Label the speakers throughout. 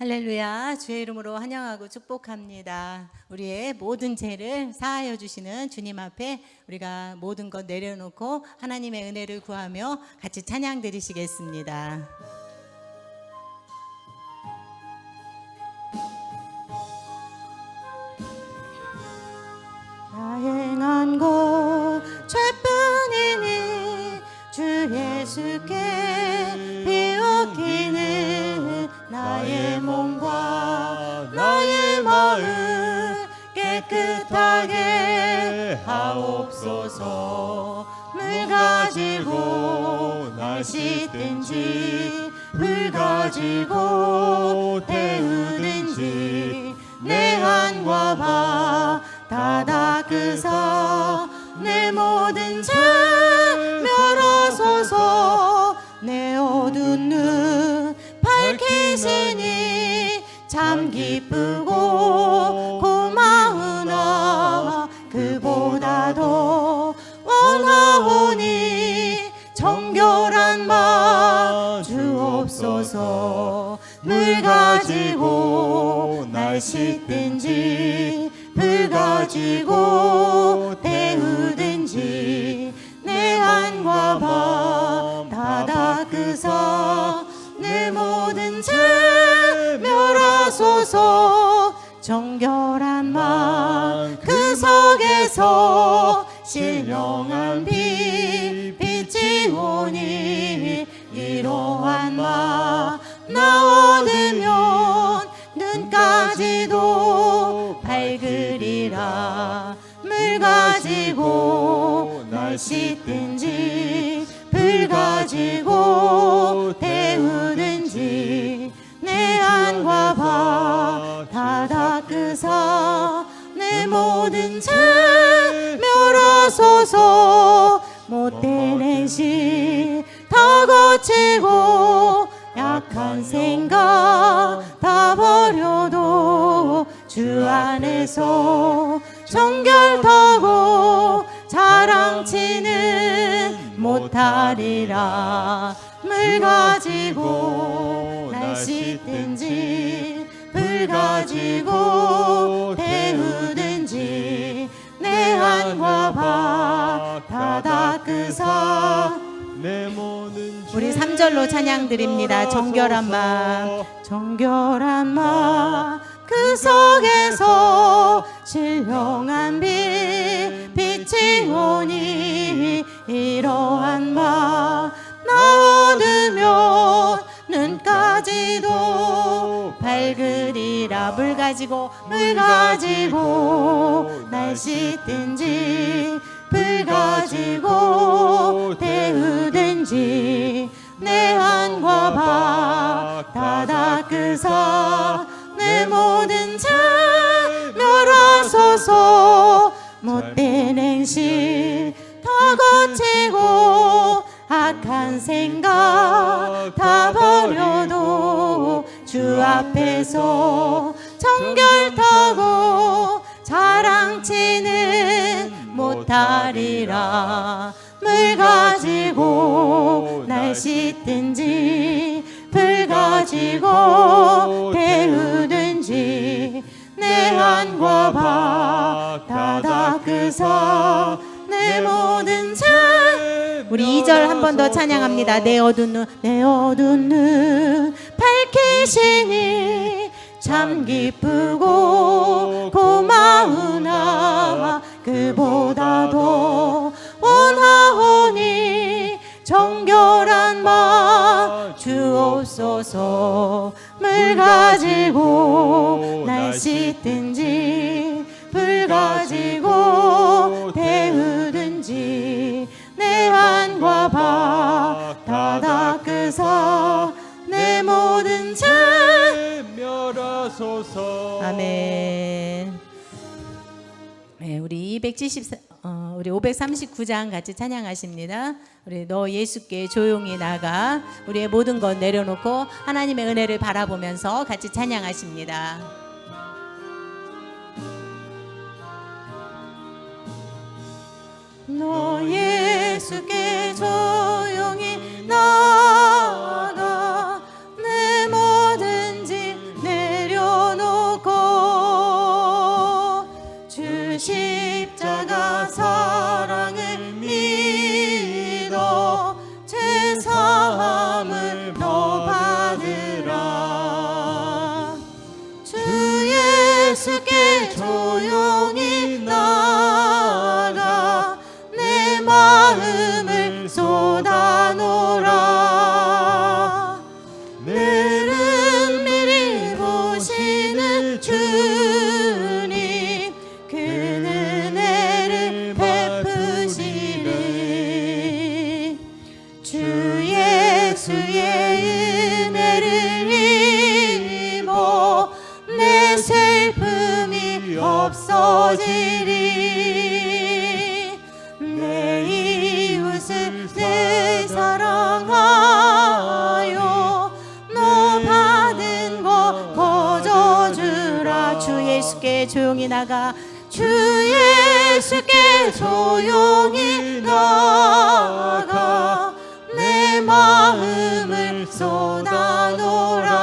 Speaker 1: 할렐루야. 주의 이름으로 환영하고 축복합니다. 우리의 모든 죄를 사하여 주시는 주님 앞에 우리가 모든 것 내려놓고 하나님의 은혜를 구하며 같이 찬양 드리시겠습니다. 나 행한 것 죄뿐이니 주 예수께 비웃기는 나의 몸과 나의 마음 깨끗하게 하옵소서. 물 가지고 날 씻든지 불 가지고 태우든지 내 한과 바 다 닦으사 내 모든 죄 멸하소서. 내 어두운 눈 밝히시니 참 기쁘고 고마우나 그보다 더 원하오니 정결한 마 주옵소서. 물 가지고 날 씻든지 불 가지고 태우든지 내 한과 바 다 닦으사 내 모든 죄 멸하소서. 정결한 맘 그 속에서 신령한 빛이 오니 이러한 맘 나 얻으면 눈까지도 밝으리라. 물 가지고 날 씻든지 불 가지고 태우든지 내 안과 바 다 닦으사 내 모든 죄 멸하소서. 못된 행실 다 거치고 약한 생각 다 버려도 주 안에서 정결하고 자랑치는 못하리라. 물 가지고 날 씻든지 불 가지고 태우든지 내 한과 바 다 닦으사
Speaker 2: 내 모든
Speaker 1: 우리 3절로 찬양 드립니다. 정결한 마 정결한 마 그 속에서 신령한 빛이 오니 이러한 마 나 얻으면 눈까지도 밝으리라. 물 가지고 날 씻든지 불 가지고 태우든지 내 한과 바 다 닦으사 내 모든 죄 멸하소서. 못된 행실 다 거치고 악한 생각 다 버려도 주 앞에서 정결하고 자랑치는 못하리라. 물 가지고 날 씻든지 불 가지고 태우든지 내 한과 바 다 닦으사 내 모든 죄. 우리 2절 한 번 더 찬양합니다. 내 어두운 눈 밝히시니 참 기쁘고 고마우나 그보다 더 원하오니 정결한 마 주옵소서. 물 가지고 날 씻든지 불 가지고 태우든지 내 한과 바 다 닦으사 내 모든 죄
Speaker 2: 멸하소서.
Speaker 1: 아멘. 네, 우리 539장 같이 찬양하십니다. 우리 너 예수께 조용히 나가 우리의 모든 것 내려놓고 하나님의 은혜를 바라보면서 같이 찬양하십니다. 너 예수께 조용히 나가 내 뭐든지 내 주의 은혜를 입어 내 슬픔이 없어지리. 내 이웃을 내 사랑하여 너 받은 것 거저주라. 주 예수께 조용히 나가. 주 예수께 조용히 나가 내 마음을 쏟아놓으라.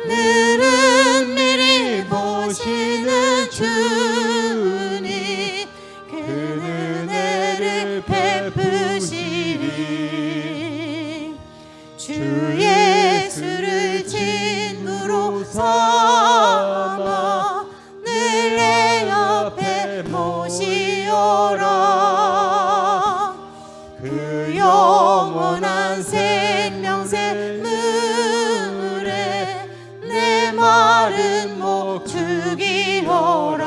Speaker 1: 늘은 미리 보시는 주님 그 은혜를 베푸시리. 주 예수를 친구로 삼아 늘 내 옆에 모시오라. 그 영원한 생명샘물에 내 마른 목 죽이오라.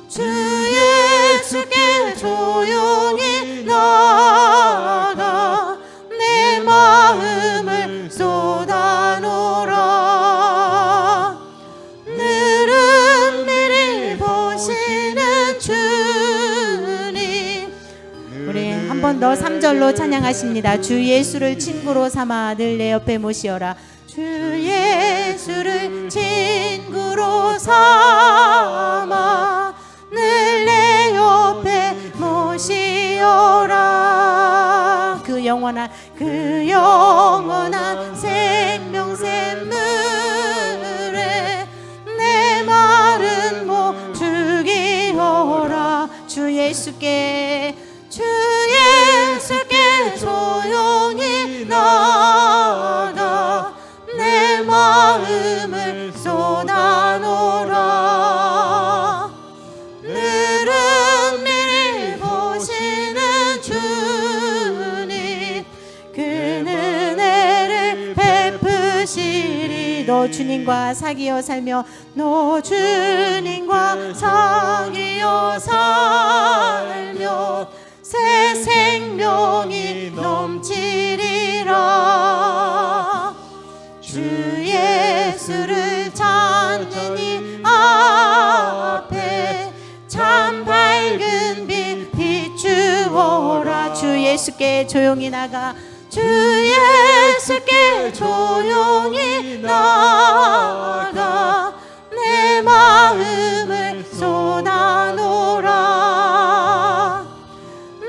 Speaker 1: 주 예수께 조용히 나가 내 마음을 쏟아놓으라. 늘은 미리 보시는 주님. 우리 한 번 더 3절로 찬양하십니다. 주 예수를 친구로 삼아 늘 내 옆에 모시어라. 주 예수를 친구로 삼아 늘 내 옆에 모시어라. 그 영원한 생명샘물에 내 마른 목 죽이오라. 주 예수께 조용히 나가 내 마음을 쏟아놓으라. 늘은 미리 보시는 주님 그 은혜를 베푸시리. 너 주님과 사귀어 살며 너 주님과 사귀어 살며 새 생명이 넘치리라. 주 예수를 찾는 이 앞에 참 밝은 빛 비추어라. 주 예수께 조용히 나가. 주 예수께 조용히 나가 내 마음을 쏟아놓으라.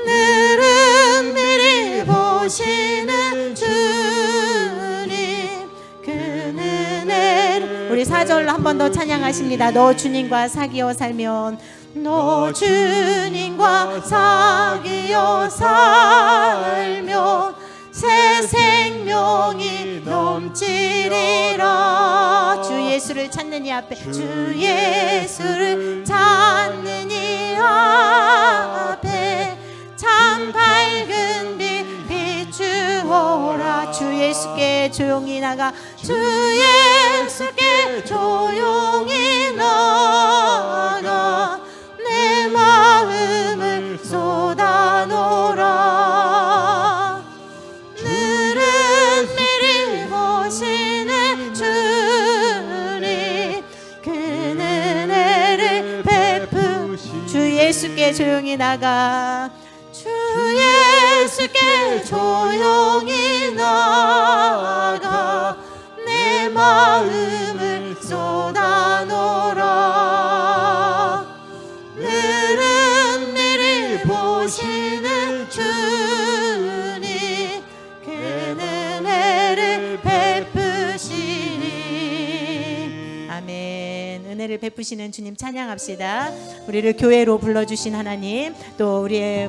Speaker 1: 늘은 미리 보시는 주님 그 은혜를. 우리 4절로 한 번 더 찬양하십니다. 너 주님과 사귀어 살면 너 주님과 사귀어 살면 새 생명이 넘치리라. 주 예수를 찾는 이 앞에 주 예수를 찾는 이 앞에 참 밝은 빛 비추어라. 주 예수께 조용히 나가. 주 예수께 조용히 나가 내 마음을 쏟아놓으라. 늘은 미리 보시는 주님 그 은혜를 주 예수께 조용히 나가. 주 예수께 조용히 나가 내 마음을 쏟아놓으라. 늘은 미리 보시는 주님 그 은혜를 베푸시니. 아멘. 은혜를 베푸시는 주님 찬양합시다. 우리를 교회로 불러주신 하나님, 또 우리의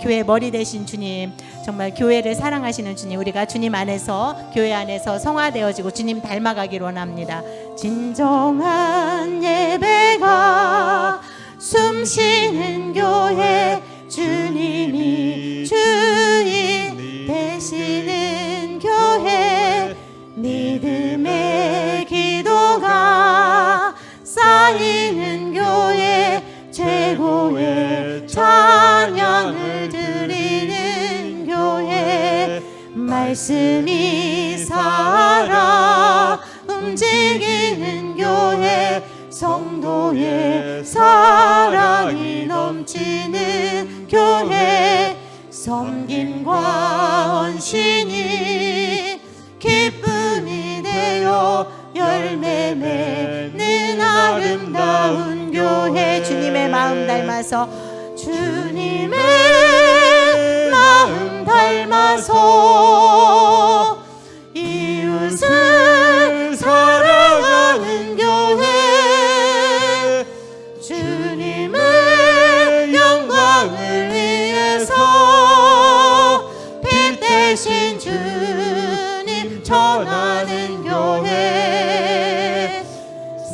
Speaker 1: 교회 머리 되신 주님, 정말 교회를 사랑하시는 주님, 우리가 주님 안에서, 교회 안에서 성화되어지고 주님 닮아가기를 원합니다. 진정한 예배가 숨쉬는 교회, 주님이 주인 되시는 교회, 믿음의 기도가 쌓이는 교회, 최고의 찬양을 드리는 말씀이 살아 움직이는 교회, 성도의 사랑이 넘치는 교회, 섬김과 헌신이 기쁨이 되어 열매 맺는 아름다운 교회. 주님의 마음 닮아서, 주님의 마음 닮아서 이웃을 사랑하는 교회, 주님의 영광을 위해서 빛 대신 주님 전하는 교회,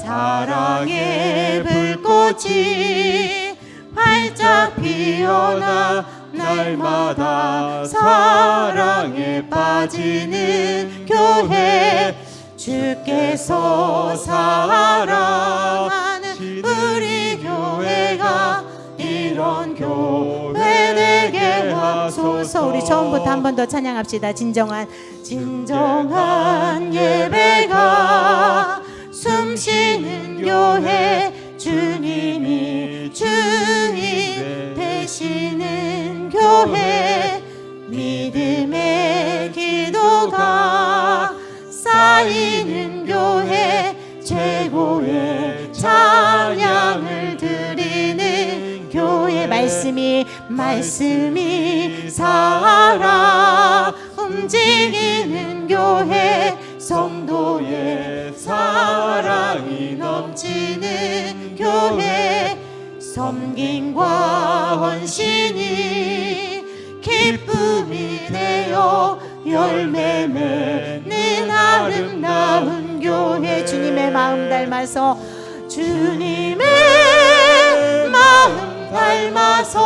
Speaker 1: 사랑의 불꽃이 활짝 피어나 날마다 사랑에 빠지는 교회, 주께서 사랑하는 우리 교회가 이런 교회 되게 하소서. 우리 처음부터 한 번 더 찬양합시다. 진정한 예배가 숨쉬는 교회, 주님이 주인 되시는 교회, 믿음의 기도가 쌓이는 교회, 최고의 찬양을 드리는 교회, 말씀이 살아 움직이는 교회, 성도의 사랑이 넘치는 교회, 섬김과 헌신이 기쁨이 되어 열매 맺는 아름다운 교회, 주님의 마음 닮아서, 주님의 마음 닮아서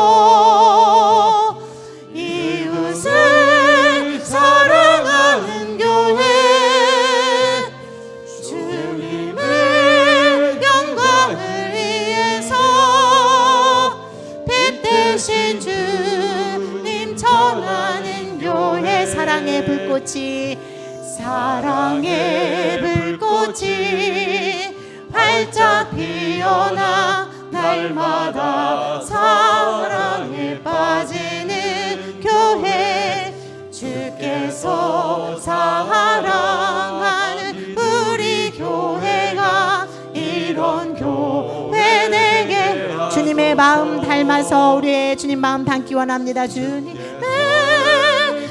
Speaker 1: 이웃을 사랑하는 교회, 주님의 영광을 위해서 빛 대신 주님 전하는 교회, 사랑의 불꽃이 활짝 피어나 날마다 사랑에 빠지는 교회, 주께서 사랑하는 우리 교회가 이런 교회 되게. 주님의 마음 닮아서 우리의 주님 마음 닮기 원합니다. 주님의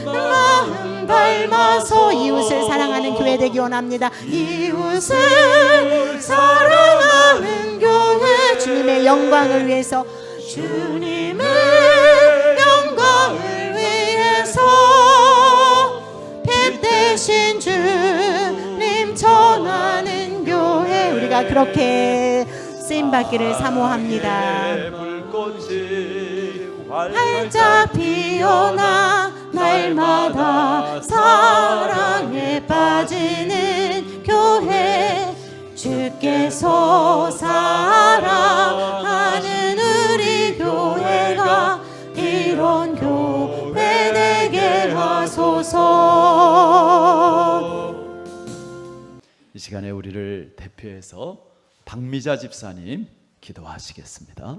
Speaker 1: 마음 닮아서 이웃을 사랑하는 교회 되기 원합니다. 이웃을 사랑하는 교회, 주님의 영광을 위해서, 주님의 영광을 위해서 빛 대신 주님 전하는 교회, 우리가 그렇게 쓰임받기를 사모합니다.
Speaker 2: 불꽃이
Speaker 1: 활짝 피어나 날마다 사랑에 빠지는 교회, 주께서 사랑하는 우리 교회가 이런 교회 되게 하소서.
Speaker 3: 이 시간에 우리를 대표해서 박미자 집사님 기도하시겠습니다.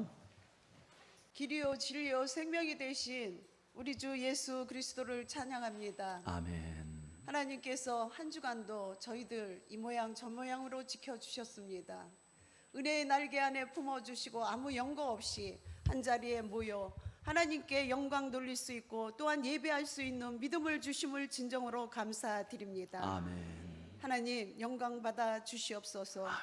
Speaker 4: 길이요 진리요 생명이 되신 우리 주 예수 그리스도를 찬양합니다.
Speaker 3: 아멘.
Speaker 4: 하나님께서 한 주간도 저희들 이 모양 저 모양으로 지켜주셨습니다. 은혜의 날개 안에 품어주시고 아무 연고 없이 한자리에 모여 하나님께 영광 돌릴 수 있고 또한 예배할 수 있는 믿음을 주심을 진정으로 감사드립니다.
Speaker 3: 아멘.
Speaker 4: 하나님 영광 받아 주시옵소서.
Speaker 3: 아멘.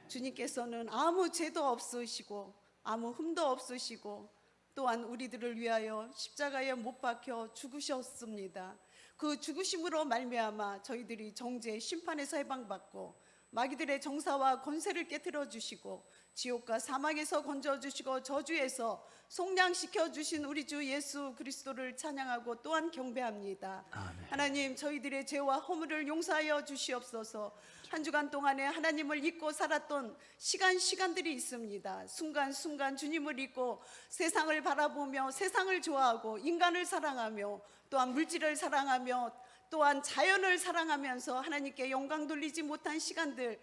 Speaker 4: 주님께서는 아무 죄도 없으시고 아무 흠도 없으시고 또한 우리들을 위하여 십자가에 못 박혀 죽으셨습니다. 그 죽으심으로 말미암아 저희들이 정죄의 심판에서 해방받고 마귀들의 정사와 권세를 깨뜨려 주시고 지옥과 사망에서 건져 주시고 저주에서 속량시켜 주신 우리 주 예수 그리스도를 찬양하고 또한 경배합니다.
Speaker 3: 아멘.
Speaker 4: 하나님 저희들의 죄와 허물을 용서하여 주시옵소서. 한 주간 동안에 하나님을 잊고 살았던 시간들이 있습니다. 순간순간 주님을 잊고 세상을 바라보며 세상을 좋아하고 인간을 사랑하며 또한 물질을 사랑하며 또한 자연을 사랑하면서 하나님께 영광 돌리지 못한 시간들,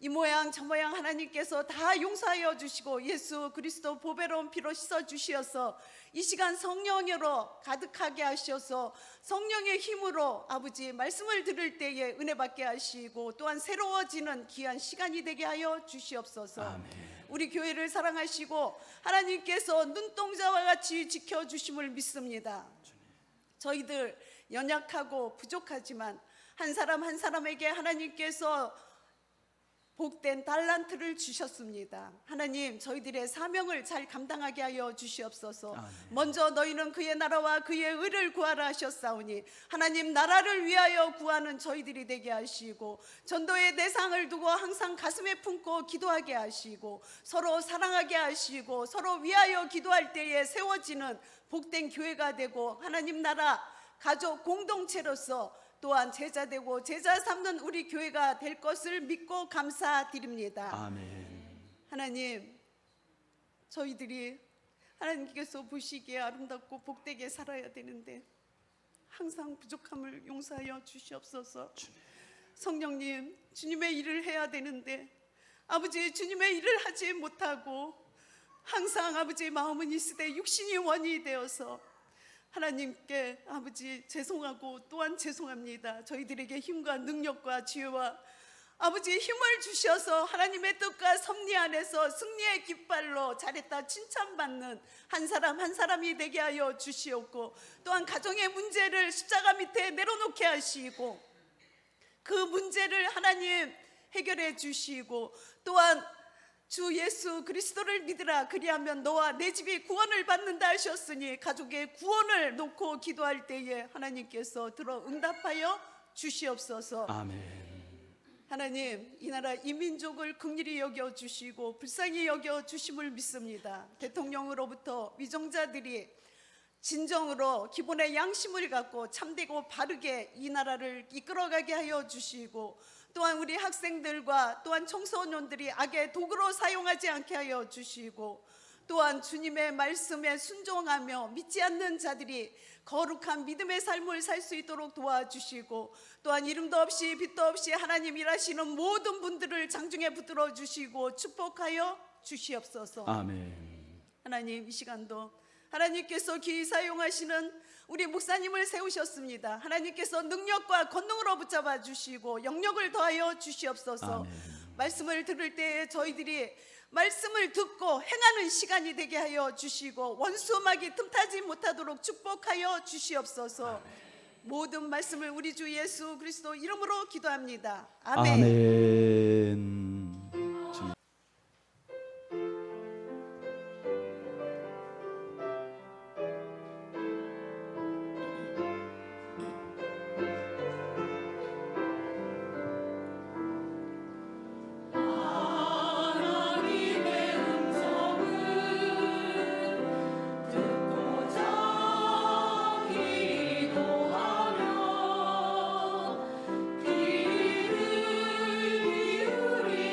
Speaker 4: 이 모양 저 모양 하나님께서 다 용서하여 주시고 예수 그리스도 보배로운 피로 씻어 주시어서 이 시간 성령으로 가득하게 하셔서 성령의 힘으로 아버지 말씀을 들을 때에 은혜 받게 하시고 또한 새로워지는 귀한 시간이 되게 하여 주시옵소서.
Speaker 3: 아멘.
Speaker 4: 우리 교회를 사랑하시고 하나님께서 눈동자와 같이 지켜주심을 믿습니다. 저희들 연약하고 부족하지만 한 사람 한 사람에게 하나님께서 복된 달란트를 주셨습니다. 하나님, 저희들의 사명을 잘 감당하게 하여 주시옵소서.
Speaker 3: 아멘.
Speaker 4: 먼저 너희는 그의 나라와 그의 의를 구하라 하셨사오니 하나님 나라를 위하여 구하는 저희들이 되게 하시고 전도의 대상을 두고 항상 가슴에 품고 기도하게 하시고 서로 사랑하게 하시고 서로 위하여 기도할 때에 세워지는 복된 교회가 되고 하나님 나라 가족 공동체로서 또한 제자 되고 제자 삼는 우리 교회가 될 것을 믿고 감사드립니다.
Speaker 3: 아멘.
Speaker 4: 하나님, 저희들이 하나님께서 보시기에 아름답고 복되게 살아야 되는데 항상 부족함을 용서하여 주시옵소서. 성령님, 주님의 일을 해야 되는데 아버지 주님의 일을 하지 못하고 항상 아버지 마음은 있으되 육신이 원이 되어서 하나님께 아버지 죄송하고 또한 죄송합니다. 저희들에게 힘과 능력과 지혜와 아버지 힘을 주셔서 하나님의 뜻과 섭리 안에서 승리의 깃발로 잘했다 칭찬받는 한 사람 한 사람이 되게 하여 주시옵고 또한 가정의 문제를 십자가 밑에 내려놓게 하시고 그 문제를 하나님 해결해 주시고 또한 주 예수 그리스도를 믿으라 그리하면 너와 내 집이 구원을 받는다 하셨으니 가족의 구원을 놓고 기도할 때에 하나님께서 들어 응답하여 주시옵소서.
Speaker 3: 아멘.
Speaker 4: 하나님, 이 나라 이 민족을 긍휼히 여겨 주시고 불쌍히 여겨 주심을 믿습니다. 대통령으로부터 위정자들이 진정으로 기본의 양심을 갖고 참되고 바르게 이 나라를 이끌어가게 하여 주시고 또한 우리 학생들과 또한 청소년들이 악의 도구로 사용하지 않게 하여 주시고 또한 주님의 말씀에 순종하며 믿지 않는 자들이 거룩한 믿음의 삶을 살 수 있도록 도와주시고 또한 이름도 없이 빛도 없이 하나님 일하시는 모든 분들을 장중에 붙들어 주시고 축복하여 주시옵소서.
Speaker 3: 아멘.
Speaker 4: 하나님, 이 시간도 하나님께서 귀히 사용하시는 우리 목사님을 세우셨습니다. 하나님께서 능력과 권능으로 붙잡아 주시고 영력을 더하여 주시옵소서.
Speaker 3: 아멘.
Speaker 4: 말씀을 들을 때에 저희들이 말씀을 듣고 행하는 시간이 되게 하여 주시고 원수막이 틈타지 못하도록 축복하여 주시옵소서. 아멘. 모든 말씀을 우리 주 예수 그리스도 이름으로 기도합니다. 아멘.
Speaker 3: 아멘.
Speaker 2: 기를 기울이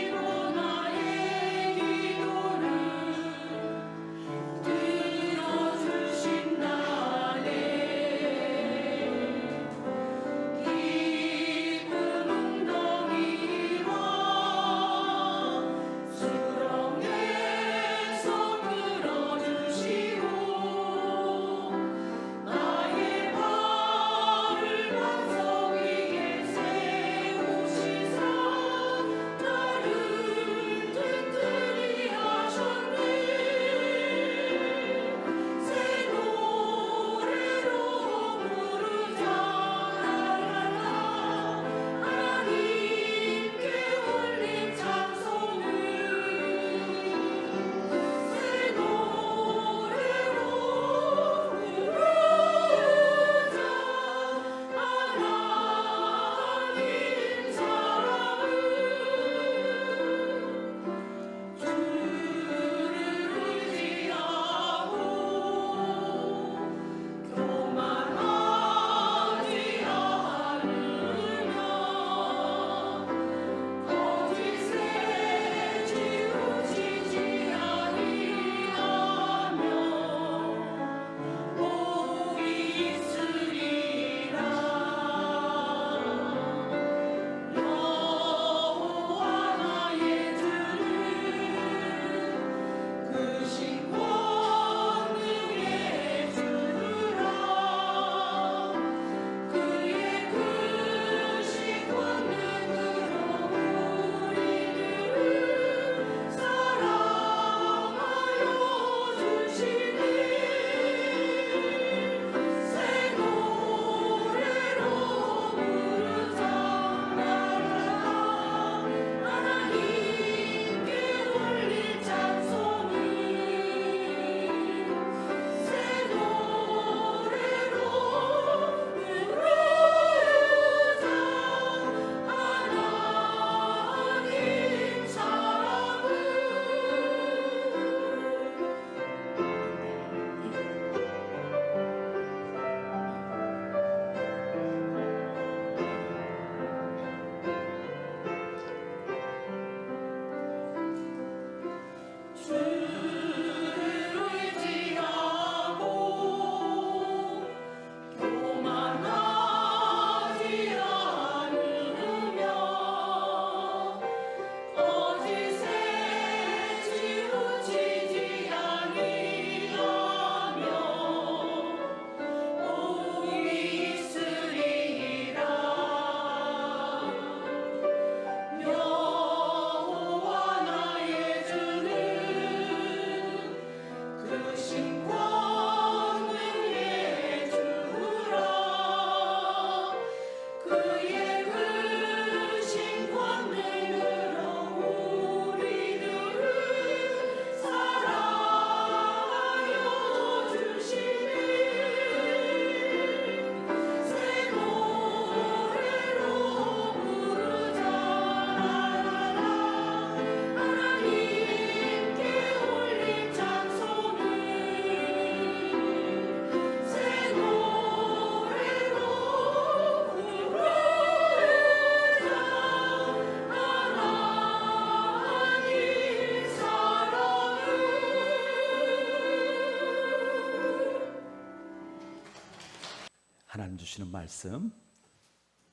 Speaker 3: 하나님 주시는 말씀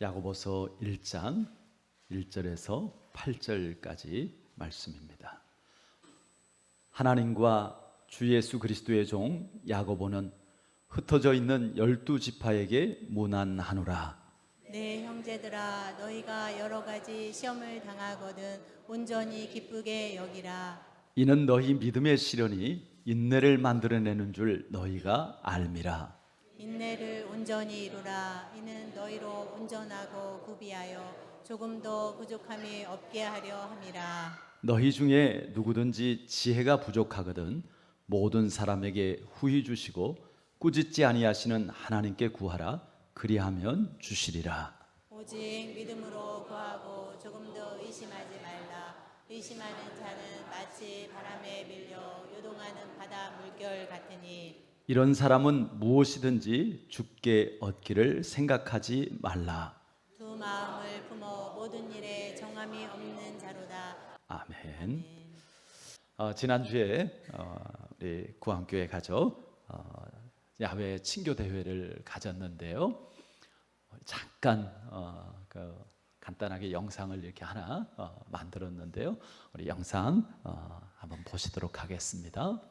Speaker 3: 야고보서 1장 1절에서 8절까지 말씀입니다. 하나님과 주 예수 그리스도의 종 야고보는 흩어져 있는 12지파에게 문안하노라.
Speaker 1: 내 형제들아, 너희가 여러 가지 시험을 당하거든 온전히 기쁘게 여기라.
Speaker 3: 이는 너희 믿음의 시련이 인내를 만들어내는 줄 너희가 알미라.
Speaker 1: 인내를 온전히 이루라. 이는 너희로 온전하고 구비하여 조금도 부족함이 없게 하려 함이라.
Speaker 3: 너희 중에 누구든지 지혜가 부족하거든 모든 사람에게 후히 주시고 꾸짖지 아니하시는 하나님께 구하라. 그리하면 주시리라.
Speaker 1: 오직 믿음으로 구하고 조금도 의심하지 말라. 의심하는 자는 마치 바람에 밀려 요동하는 바다 물결 같으니
Speaker 3: 이런 사람은 무엇이든지 죽게 얻기를 생각하지 말라.
Speaker 1: 두 마음을 품어 모든 일에 정함이 없는 자로다.
Speaker 3: 아멘. 지난주에 우리 구안교회 가족 야외 친교 대회를 가졌는데요. 잠깐 간단하게 영상을 이렇게 하나 만들었는데요. 우리 영상 한번 보시도록 하겠습니다.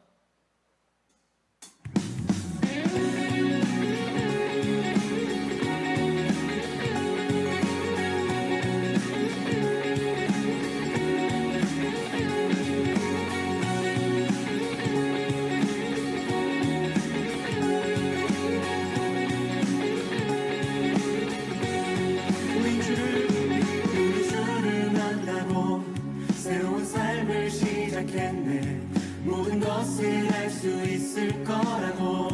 Speaker 2: 우리 주를 만나고 새로운 삶을 시작했네. 모든 것을 할 수 있을 거라고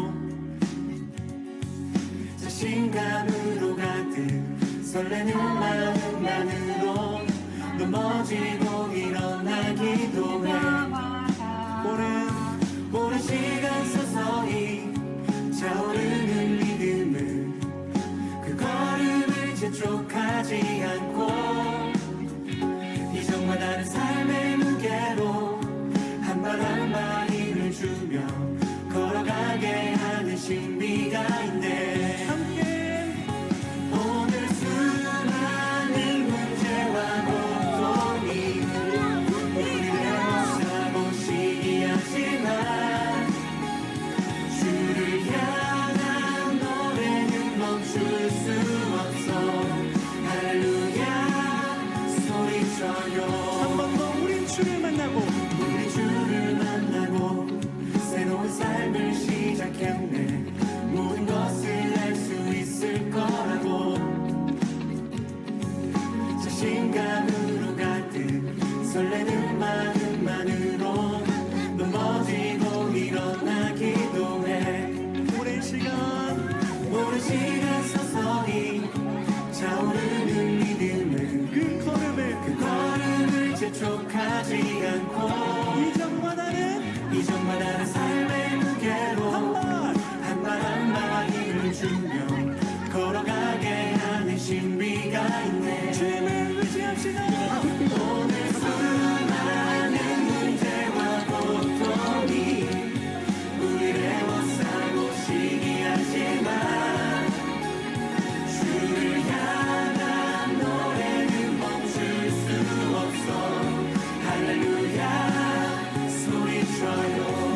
Speaker 2: 자신감으로 가득 설레는 마음만으로 넘어지고 일어나 기도해. 오랜 시간 서서히 차오르는 믿음은 그 걸음을 재촉하지 않고 이전과 다른 삶의 무게로 한 발 한 발 힘을 주며 걸어가게 하는 신비가 있네. 함께 오늘 수많은 문제와 고통이 우리를 애워싸고 시기하지만 주를 향한 노래는 멈출 수 없어. 할렐루야 소리쳐요. 한 번 더 우린 주를 만나고 새로운 삶을 시작했네. 모든 것을 할 수 있을 거라고 자신감으로 가득 설레는 마음만으로 넘어지고 일어나 기도해. 오랜 시간 서서히 차오르는 믿음은 그 걸음을 재촉하지 않고 이전과 다른 삶의 무게로 한 발 한 발 힘을 주며 걸어가게 하는 신비가 있네. 주님을 의지합시다. 오늘 수많은 문제와 고통이 우리를 애워싸고 시기하지만 주를 향한 노래는 멈출 수 없어. 할렐루야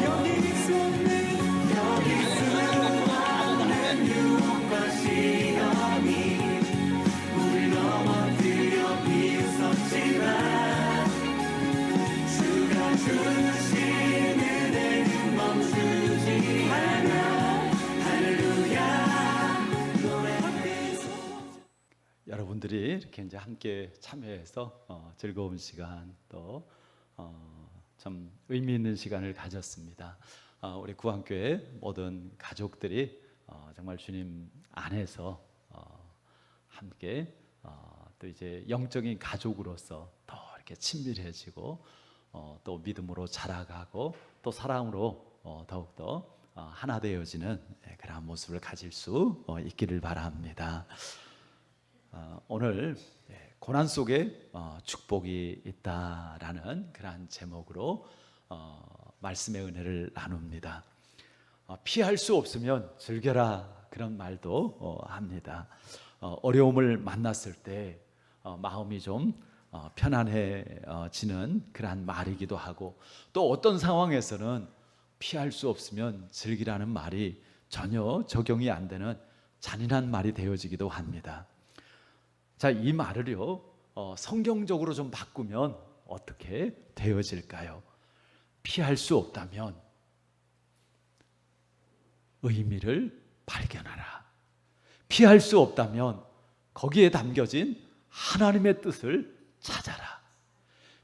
Speaker 2: 여길 수 없는 유혹과 시험이 우릴 넘어뜨려 비웃었지만 주가 주신 은혜는 멈추지 않아. 할렐루야 노래하면서.
Speaker 3: 여러분들이 이렇게 이제 함께 참여해서 즐거운 시간 또 참 의미 있는 시간을 가졌습니다. 우리 구안교회 모든 가족들이 정말 주님 안에서 함께 또 이제 영적인 가족으로서 더 이렇게 친밀해지고 또 믿음으로 자라가고 또 사랑으로 더욱더 하나 되어지는 그런 모습을 가질 수 있기를 바랍니다. 오늘 고난 속에 축복이 있다라는 그러한 제목으로 말씀의 은혜를 나눕니다. 피할 수 없으면 즐겨라 그런 말도 합니다. 어려움을 만났을 때 마음이 좀 편안해지는 그러한 말이기도 하고, 또 어떤 상황에서는 피할 수 없으면 즐기라는 말이 전혀 적용이 안 되는 잔인한 말이 되어지기도 합니다. 자, 이 말을요 성경적으로 좀 바꾸면 어떻게 되어질까요? 피할 수 없다면 의미를 발견하라. 피할 수 없다면 거기에 담겨진 하나님의 뜻을 찾아라.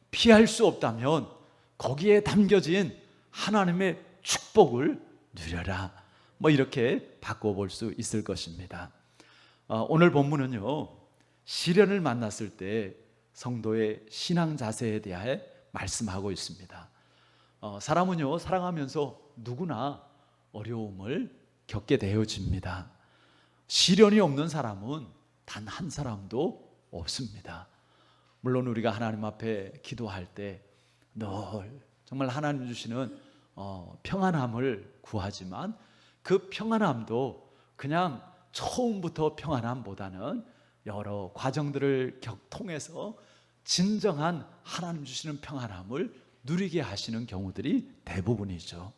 Speaker 3: 피할 수 없다면 거기에 담겨진 하나님의 축복을 누려라. 뭐 이렇게 바꿔볼 수 있을 것입니다. 오늘 본문은요 시련을 만났을 때 성도의 신앙 자세에 대해 말씀하고 있습니다. 사람은요 살아가면서 누구나 어려움을 겪게 되어집니다. 시련이 없는 사람은 단 한 사람도 없습니다. 물론 우리가 하나님 앞에 기도할 때 늘 정말 하나님 주시는 평안함을 구하지만 그 평안함도 그냥 처음부터 평안함보다는 여러 과정들을 통해서 진정한 하나님 주시는 평안함을 누리게 하시는 경우들이 대부분이죠.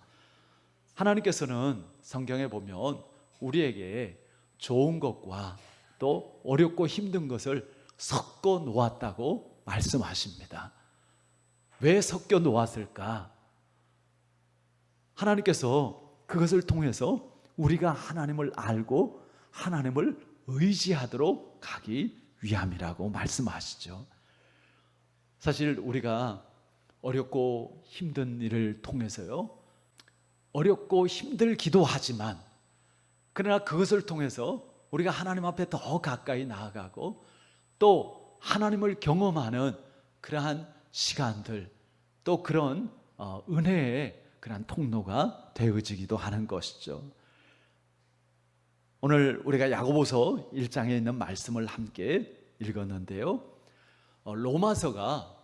Speaker 3: 하나님께서는 성경에 보면 우리에게 좋은 것과 또 어렵고 힘든 것을 섞어 놓았다고 말씀하십니다. 왜 섞여 놓았을까? 하나님께서 그것을 통해서 우리가 하나님을 알고 하나님을 의지하도록 가기 위함이라고 말씀하시죠. 사실 우리가 어렵고 힘든 일을 통해서요 어렵고 힘들기도 하지만, 그러나 그것을 통해서 우리가 하나님 앞에 더 가까이 나아가고 또 하나님을 경험하는 그러한 시간들, 또 그런 은혜의 그러한 통로가 되어지기도 하는 것이죠. 오늘 우리가 야고보서 1장에 있는 말씀을 함께 읽었는데요, 로마서가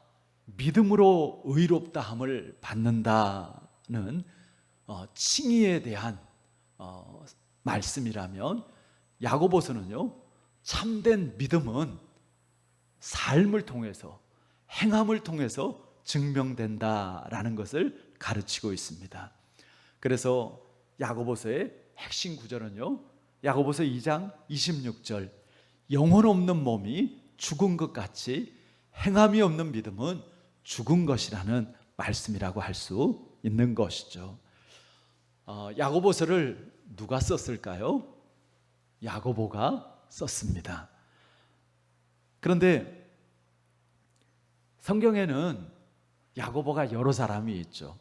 Speaker 3: 믿음으로 의롭다함을 받는다는 칭의에 대한 말씀이라면, 야고보서는요 참된 믿음은 삶을 통해서 행함을 통해서 증명된다라는 것을 가르치고 있습니다. 그래서 야고보서의 핵심 구절은요 야고보서 2장 26절, 영혼 없는 몸이 죽은 것 같이 행함이 없는 믿음은 죽은 것이라는 말씀이라고 할 수 있는 것이죠. 야고보서를 누가 썼을까요? 야고보가 썼습니다. 그런데 성경에는 야고보가 여러 사람이 있죠.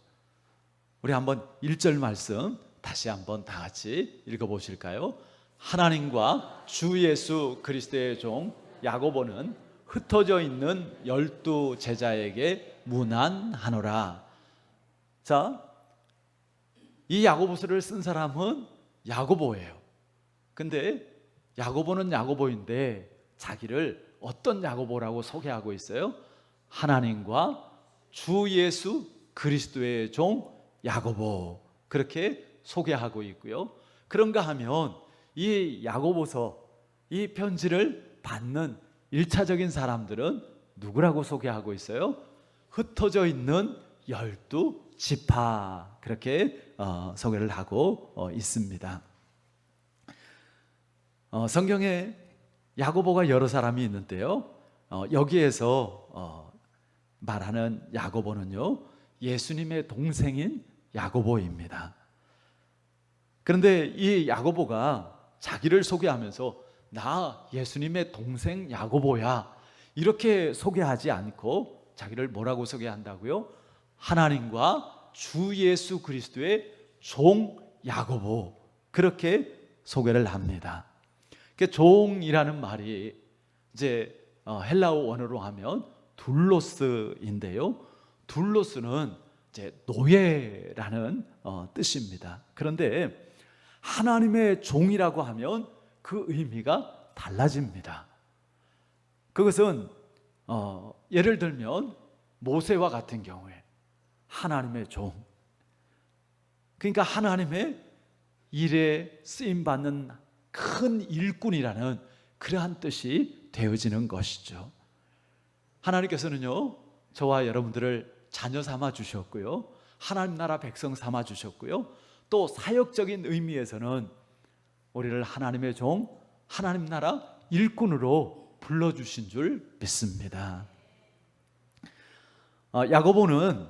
Speaker 3: 우리 한번 1절 말씀 다시 한번 다 같이 읽어보실까요? 하나님과 주 예수 그리스도의 종 야고보는 흩어져 있는 12 제자에게 문안하노라. 자, 이 야고보서를 쓴 사람은 야고보예요. 근데 야고보는 야고보인데 자기를 어떤 야고보라고 소개하고 있어요? 하나님과 주 예수 그리스도의 종 야고보, 그렇게 소개하고 있고요. 그런가 하면 이 야고보서, 이 편지를 받는 1차적인 사람들은 누구라고 소개하고 있어요? 흩어져 있는 12 지파, 그렇게 소개를 하고 있습니다. 성경에 야고보가 여러 사람이 있는데요, 여기에서 말하는 야고보는요 예수님의 동생인 야고보입니다. 그런데 이 야고보가 자기를 소개하면서 나 예수님의 동생 야고보야 이렇게 소개하지 않고 자기를 뭐라고 소개한다고요? 하나님과 주 예수 그리스도의 종 야고보, 그렇게 소개를 합니다. 종이라는 말이 이제 헬라어 원어로 하면 둘로스인데요, 둘로스는 이제 노예라는 뜻입니다. 그런데 하나님의 종이라고 하면 그 의미가 달라집니다. 그것은 예를 들면 모세와 같은 경우에 하나님의 종, 그러니까 하나님의 일에 쓰임 받는 큰 일꾼이라는 그러한 뜻이 되어지는 것이죠. 하나님께서는요, 저와 여러분들을 자녀 삼아 주셨고요, 하나님 나라 백성 삼아 주셨고요, 또 사역적인 의미에서는 우리를 하나님의 종, 하나님 나라 일꾼으로 불러주신 줄 믿습니다. 야고보는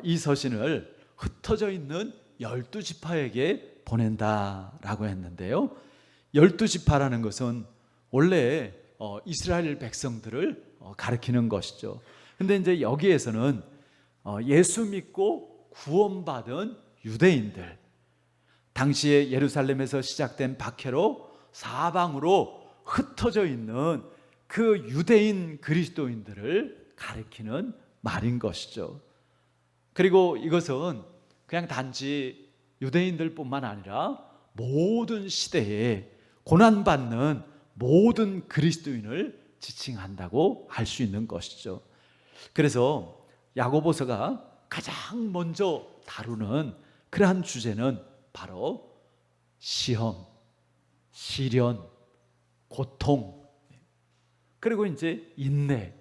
Speaker 3: 이 서신을 흩어져 있는 12지파에게 보낸다라고 했는데요, 12지파라는 것은 원래 이스라엘 백성들을 가리키는 것이죠. 근데 이제 여기에서는 예수 믿고 구원받은 유대인들, 당시에 예루살렘에서 시작된 박해로 사방으로 흩어져 있는 그 유대인 그리스도인들을 가리키는 말인 것이죠. 그리고 이것은 그냥 단지 유대인들뿐만 아니라 모든 시대에 고난받는 모든 그리스도인을 지칭한다고 할 수 있는 것이죠. 그래서 야고보서가 가장 먼저 다루는 그러한 주제는 바로 시험, 시련, 고통, 그리고 이제 인내,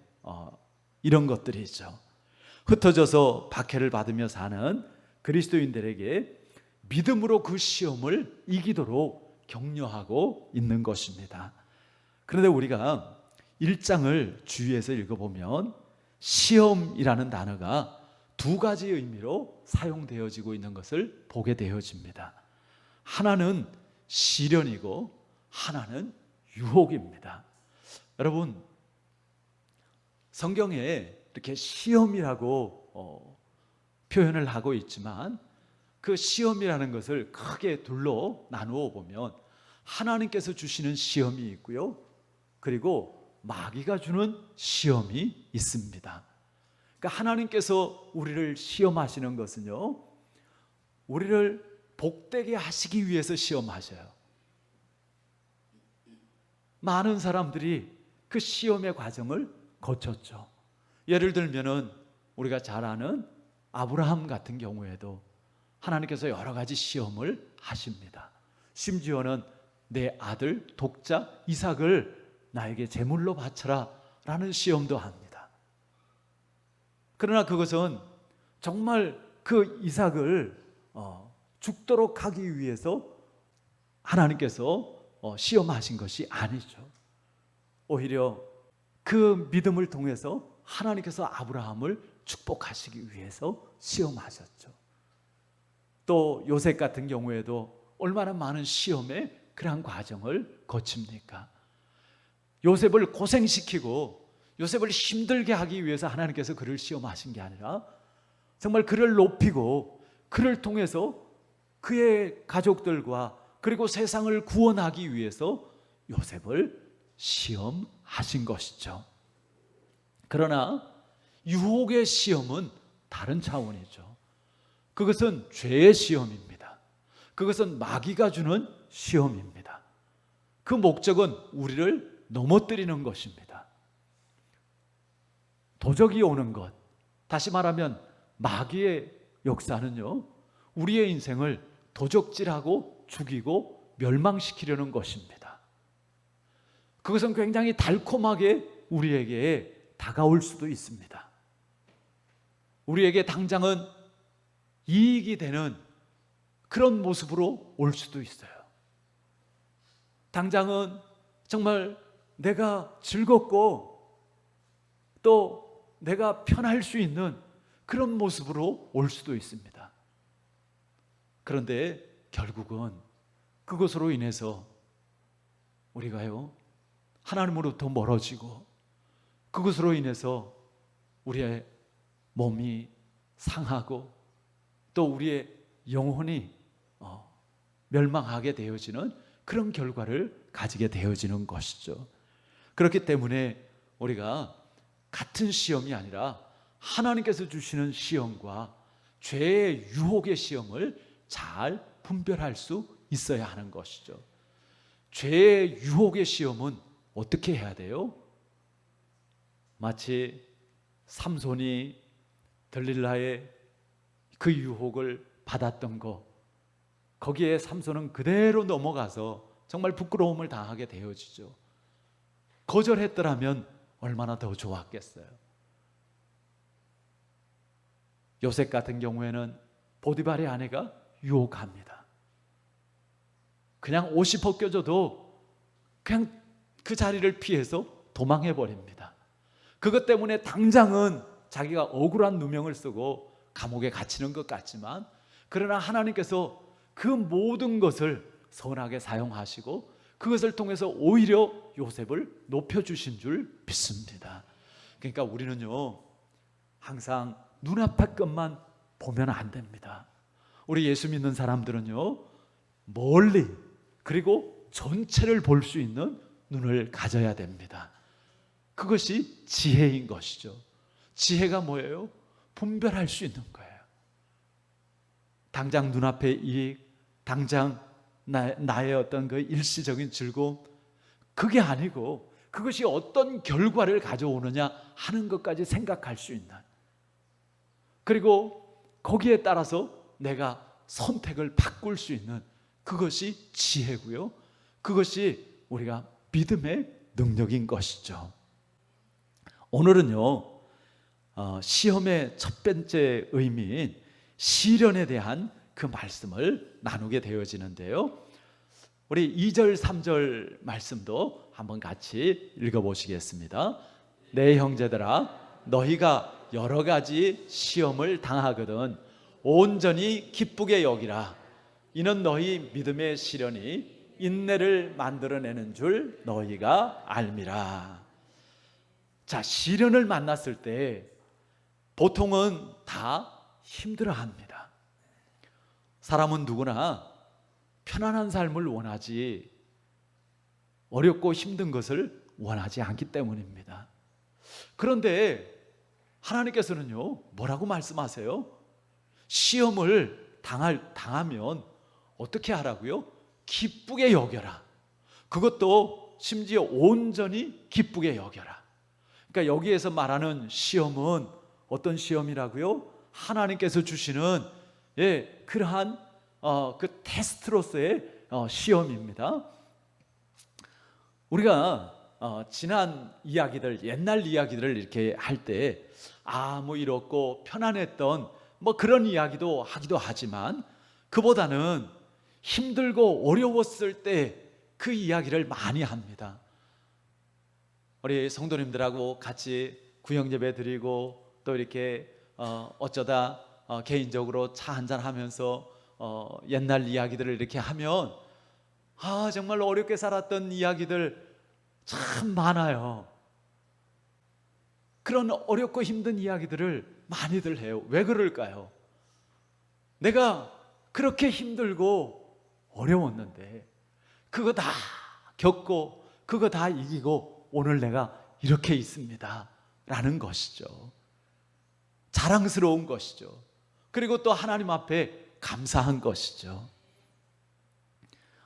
Speaker 3: 이런 것들이죠. 흩어져서 박해를 받으며 사는 그리스도인들에게 믿음으로 그 시험을 이기도록 격려하고 있는 것입니다. 그런데 우리가 1장을 주위에서 읽어보면 시험이라는 단어가 두 가지 의미로 사용되어지고 있는 것을 보게 되어집니다. 하나는 시련이고 하나는 유혹입니다. 여러분, 성경에 이렇게 시험이라고 표현을 하고 있지만 그 시험이라는 것을 크게 둘로 나누어 보면 하나님께서 주시는 시험이 있고요, 그리고 마귀가 주는 시험이 있습니다. 그러니까 하나님께서 우리를 시험하시는 것은요, 우리를 복되게 하시기 위해서 시험하셔요. 많은 사람들이 그 시험의 과정을 거쳤죠. 예를 들면은 우리가 잘 아는 아브라함 같은 경우에도 하나님께서 여러 가지 시험을 하십니다. 심지어는 내 아들 독자 이삭을 나에게 제물로 바쳐라 라는 시험도 합니다. 그러나 그것은 정말 그 이삭을 죽도록 하기 위해서 하나님께서 시험하신 것이 아니죠. 오히려 그 믿음을 통해서 하나님께서 아브라함을 축복하시기 위해서 시험하셨죠. 또 요셉 같은 경우에도 얼마나 많은 시험의 그러한 과정을 거칩니까? 요셉을 고생시키고 요셉을 힘들게 하기 위해서 하나님께서 그를 시험하신 게 아니라 정말 그를 높이고 그를 통해서 그의 가족들과 그리고 세상을 구원하기 위해서 요셉을 시험하신 것이죠. 그러나 유혹의 시험은 다른 차원이죠. 그것은 죄의 시험입니다. 그것은 마귀가 주는 시험입니다. 그 목적은 우리를 넘어뜨리는 것입니다. 도적이 오는 것, 다시 말하면 마귀의 역사는요, 우리의 인생을 도적질하고 죽이고 멸망시키려는 것입니다. 그것은 굉장히 달콤하게 우리에게 다가올 수도 있습니다. 우리에게 당장은 이익이 되는 그런 모습으로 올 수도 있어요. 당장은 정말 내가 즐겁고 또 내가 편할 수 있는 그런 모습으로 올 수도 있습니다. 그런데 결국은 그것으로 인해서 우리가요, 하나님으로부터 멀어지고 그것으로 인해서 우리의 몸이 상하고 또 우리의 영혼이 멸망하게 되어지는 그런 결과를 가지게 되어지는 것이죠. 그렇기 때문에 우리가 같은 시험이 아니라 하나님께서 주시는 시험과 죄의 유혹의 시험을 잘 분별할 수 있어야 하는 것이죠. 죄의 유혹의 시험은 어떻게 해야 돼요? 마치 삼손이 들릴라의 그 유혹을 받았던 거, 거기에 삼손은 그대로 넘어가서 정말 부끄러움을 당하게 되어지죠. 거절했더라면 얼마나 더 좋았겠어요. 요셉 같은 경우에는 보디발의 아내가 유혹합니다. 그냥 옷이 벗겨져도 그냥 그 자리를 피해서 도망해 버립니다. 그것 때문에 당장은 자기가 억울한 누명을 쓰고 감옥에 갇히는 것 같지만, 그러나 하나님께서 그 모든 것을 선하게 사용하시고 그것을 통해서 오히려 요셉을 높여주신 줄 믿습니다. 그러니까 우리는요, 항상 눈앞의 것만 보면 안 됩니다. 우리 예수 믿는 사람들은요, 멀리 그리고 전체를 볼 수 있는 눈을 가져야 됩니다. 그것이 지혜인 것이죠. 지혜가 뭐예요? 분별할 수 있는 거예요. 당장 눈앞의 이익, 당장 나의 어떤 그 일시적인 즐거움, 그게 아니고 그것이 어떤 결과를 가져오느냐 하는 것까지 생각할 수 있는, 그리고 거기에 따라서 내가 선택을 바꿀 수 있는, 그것이 지혜고요. 그것이 우리가 믿음의 능력인 것이죠. 오늘은요, 시험의 첫 번째 의미인 시련에 대한 그 말씀을 나누게 되어지는데요. 우리 2절 3절 말씀도 한번 같이 읽어보시겠습니다. 내 형제들아, 너희가 여러 가지 시험을 당하거든 온전히 기쁘게 여기라. 이는 너희 믿음의 시련이 인내를 만들어내는 줄 너희가 알미라. 자, 시련을 만났을 때 보통은 다 힘들어합니다. 사람은 누구나 편안한 삶을 원하지 어렵고 힘든 것을 원하지 않기 때문입니다. 그런데 하나님께서는요, 뭐라고 말씀하세요? 시험을 당하면 어떻게 하라고요? 기쁘게 여겨라. 그것도 심지어 온전히 기쁘게 여겨라. 그러니까 여기에서 말하는 시험은 어떤 시험이라고요? 하나님께서 주시는 그러한 그 테스트로서의 시험입니다. 우리가 지난 이야기들, 옛날 이야기들을 이렇게 할 때 뭐 이렇고 편안했던 뭐 그런 이야기도 하기도 하지만, 그보다는 힘들고 어려웠을 때 그 이야기를 많이 합니다. 우리 성도님들하고 같이 구역예배 드리고 또 이렇게 어쩌다 개인적으로 차 한잔 하면서 옛날 이야기들을 이렇게 하면 정말 어렵게 살았던 이야기들 참 많아요. 그런 어렵고 힘든 이야기들을 많이들 해요. 왜 그럴까요? 내가 그렇게 힘들고 어려웠는데 그거 다 겪고 그거 다 이기고 오늘 내가 이렇게 있습니다 라는 것이죠. 자랑스러운 것이죠. 그리고 또 하나님 앞에 감사한 것이죠.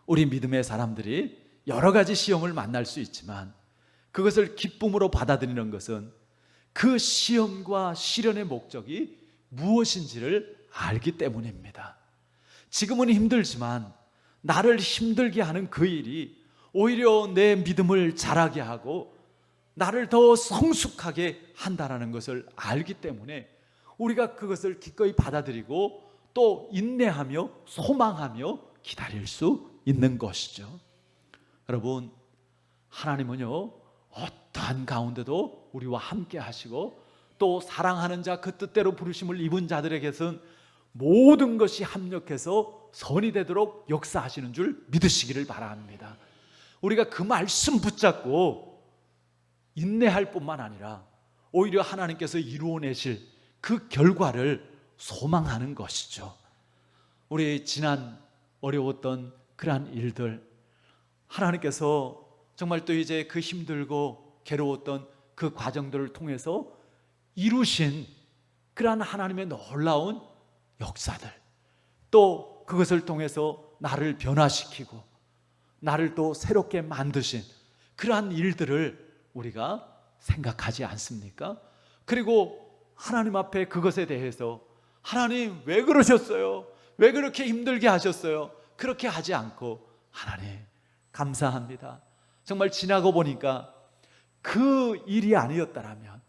Speaker 3: 우리 믿음의 사람들이 여러 가지 시험을 만날 수 있지만 그것을 기쁨으로 받아들이는 것은 그 시험과 시련의 목적이 무엇인지를 알기 때문입니다. 지금은 힘들지만 나를 힘들게 하는 그 일이 오히려 내 믿음을 자라게 하고 나를 더 성숙하게 한다는 것을 알기 때문에 우리가 그것을 기꺼이 받아들이고 또 인내하며 소망하며 기다릴 수 있는 것이죠. 여러분, 하나님은요, 어떠한 가운데도 우리와 함께 하시고 또 사랑하는 자, 그 뜻대로 부르심을 입은 자들에게선 모든 것이 합력해서 선이 되도록 역사하시는 줄 믿으시기를 바랍니다. 우리가 그 말씀 붙잡고 인내할 뿐만 아니라 오히려 하나님께서 이루어내실 그 결과를 소망하는 것이죠. 우리 지난 어려웠던 그러한 일들, 하나님께서 정말 또 이제 그 힘들고 괴로웠던 그 과정들을 통해서 이루신 그러한 하나님의 놀라운 역사들, 또 그것을 통해서 나를 변화시키고 나를 또 새롭게 만드신 그러한 일들을 우리가 생각하지 않습니까? 그리고 하나님 앞에 그것에 대해서 하나님 왜 그러셨어요? 왜 그렇게 힘들게 하셨어요? 그렇게 하지 않고 하나님 감사합니다. 정말 지나고 보니까 그 일이 아니었더라면,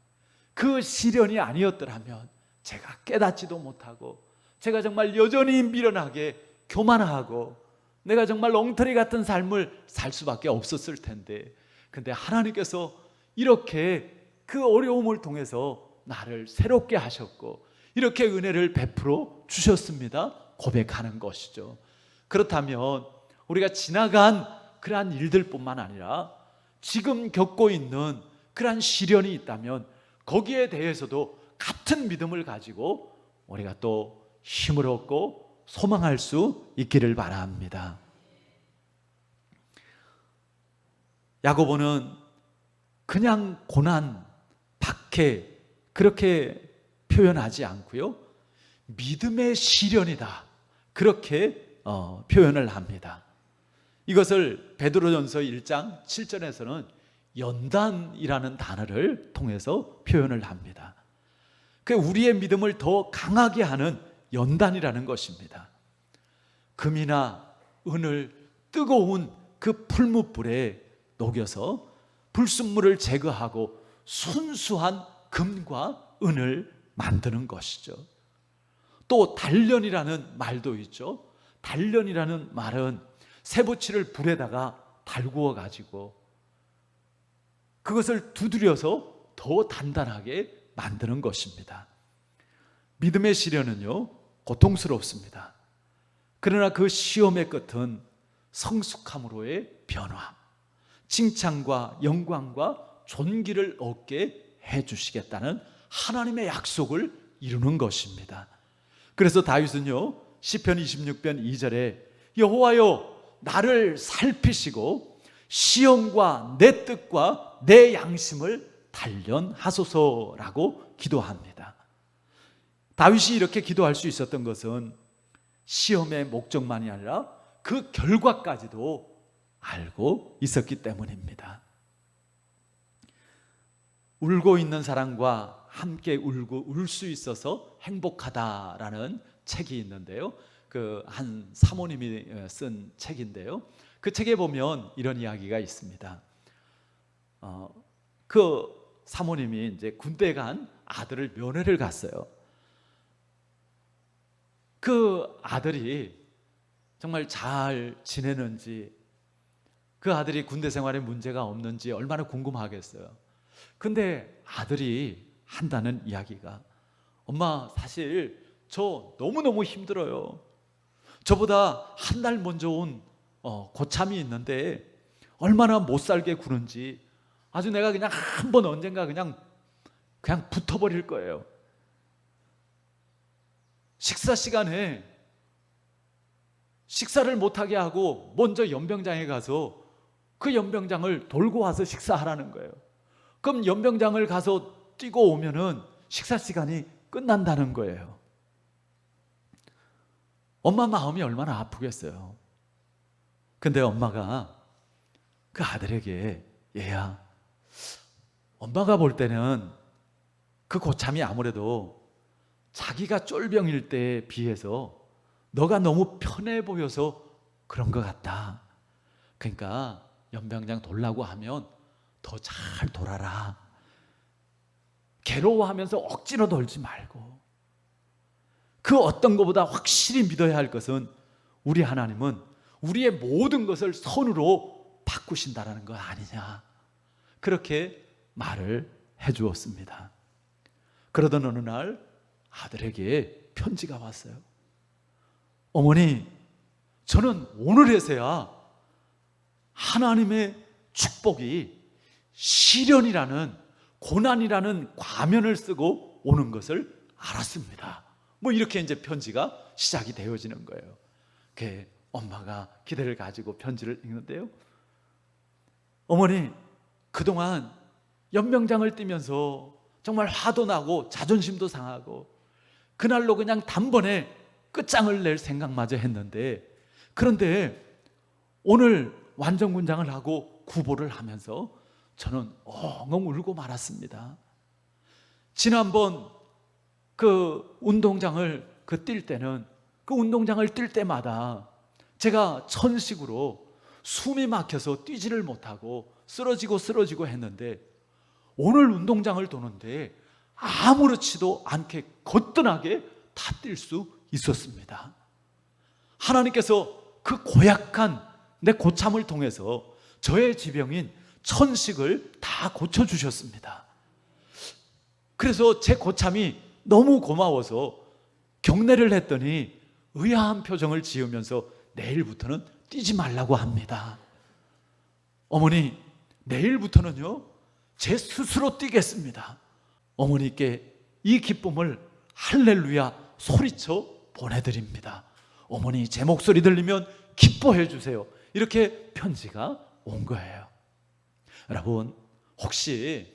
Speaker 3: 그 시련이 아니었더라면 제가 깨닫지도 못하고 제가 정말 여전히 미련하게 교만하고 내가 정말 엉터리 같은 삶을 살 수밖에 없었을 텐데, 근데 하나님께서 이렇게 그 어려움을 통해서 나를 새롭게 하셨고 이렇게 은혜를 베풀어 주셨습니다. 고백하는 것이죠. 그렇다면 우리가 지나간 그러한 일들뿐만 아니라 지금 겪고 있는 그러한 시련이 있다면 거기에 대해서도 같은 믿음을 가지고 우리가 또 힘을 얻고 소망할 수 있기를 바랍니다. 야고보는 그냥 고난, 박해 그렇게 표현하지 않고요, 믿음의 시련이다 그렇게 표현을 합니다. 이것을 베드로전서 1장 7절에서는 연단이라는 단어를 통해서 표현을 합니다. 그 우리의 믿음을 더 강하게 하는 연단이라는 것입니다. 금이나 은을 뜨거운 그 풀무불에 녹여서 불순물을 제거하고 순수한 금과 은을 만드는 것이죠. 또 단련이라는 말도 있죠. 단련이라는 말은 쇠붙이를 불에다가 달구어 가지고 그것을 두드려서 더 단단하게 만드는 것입니다. 믿음의 시련은요, 고통스럽습니다. 그러나 그 시험의 끝은 성숙함으로의 변화, 칭찬과 영광과 존귀를 얻게 해주시겠다는 하나님의 약속을 이루는 것입니다. 그래서 다윗은요, 시편 26편 2절에 여호와여 나를 살피시고 시험과 내 뜻과 내 양심을 단련하소서라고 기도합니다. 다윗이 이렇게 기도할 수 있었던 것은 시험의 목적만이 아니라 그 결과까지도 알고 있었기 때문입니다. 울고 있는 사람과 함께 울고 울 수 있어서 행복하다라는 책이 있는데요. 그 한 사모님이 쓴 책인데요. 그 책에 보면 이런 이야기가 있습니다. 그 사모님이 이제 군대 간 아들을 면회를 갔어요. 그 아들이 정말 잘 지내는지, 그 아들이 군대 생활에 문제가 없는지 얼마나 궁금하겠어요. 근데 아들이 한다는 이야기가, 엄마 사실 저 너무너무 힘들어요. 저보다 한 달 먼저 온 고참이 있는데 얼마나 못 살게 구는지 아주 내가 그냥 한 번 언젠가 그냥 붙어버릴 거예요. 식사 시간에 식사를 못하게 하고 먼저 연병장에 가서 그 연병장을 돌고 와서 식사하라는 거예요. 그럼 연병장을 가서 뛰고 오면은 식사 시간이 끝난다는 거예요. 엄마 마음이 얼마나 아프겠어요. 근데 엄마가 그 아들에게, 얘야, 엄마가 볼 때는 그 고참이 아무래도 자기가 쫄병일 때에 비해서 너가 너무 편해 보여서 그런 것 같다. 그러니까 연병장 돌라고 하면 더 잘 돌아라. 괴로워하면서 억지로 돌지 말고. 그 어떤 것보다 확실히 믿어야 할 것은 우리 하나님은 우리의 모든 것을 선으로 바꾸신다라는 거 아니냐. 그렇게 말을 해주었습니다. 그러던 어느 날 아들에게 편지가 왔어요. 어머니, 저는 오늘에서야 하나님의 축복이 시련이라는, 고난이라는 과면을 쓰고 오는 것을 알았습니다. 뭐 이렇게 이제 편지가 시작이 되어지는 거예요. 그 엄마가 기대를 가지고 편지를 읽는데요. 어머니, 그동안 연병장을 뛰면서 정말 화도 나고 자존심도 상하고 그날로 그냥 단번에 끝장을 낼 생각마저 했는데, 그런데 오늘 완전군장을 하고 구보를 하면서 저는 엉엉 울고 말았습니다. 지난번 그 운동장을 뛸 때는 그 운동장을 뛸 때마다 제가 천식으로 숨이 막혀서 뛰지를 못하고 쓰러지고 했는데 오늘 운동장을 도는데 아무렇지도 않게 거뜬하게 다 뛸 수 있었습니다. 하나님께서 그 고약한 내 고참을 통해서 저의 지병인 천식을 다 고쳐주셨습니다. 그래서 제 고참이 너무 고마워서 경례를 했더니 의아한 표정을 지으면서 내일부터는 뛰지 말라고 합니다. 어머니, 내일부터는요 제 스스로 뛰겠습니다. 어머니께 이 기쁨을 할렐루야 소리쳐 보내드립니다. 어머니, 제 목소리 들리면 기뻐해 주세요. 이렇게 편지가 온 거예요. 여러분, 혹시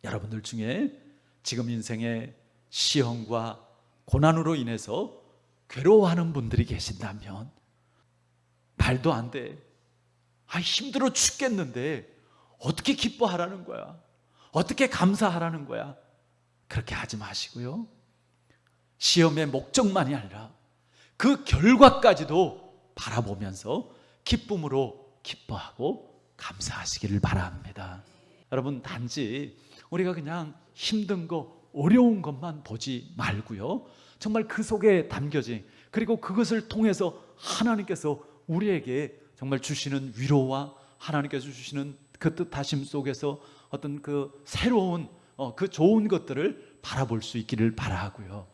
Speaker 3: 여러분들 중에 지금 인생의 시험과 고난으로 인해서 괴로워하는 분들이 계신다면, 말도 안 돼, 힘들어 죽겠는데 어떻게 기뻐하라는 거야, 어떻게 감사하라는 거야, 그렇게 하지 마시고요, 시험의 목적만이 아니라 그 결과까지도 바라보면서 기쁨으로 기뻐하고 감사하시기를 바랍니다. 여러분, 단지 우리가 그냥 힘든 거, 어려운 것만 보지 말고요, 정말 그 속에 담겨진, 그리고 그것을 통해서 하나님께서 우리에게 정말 주시는 위로와 하나님께서 주시는 그 뜻하심 속에서 어떤 그 새로운 그 좋은 것들을 바라볼 수 있기를 바라고요,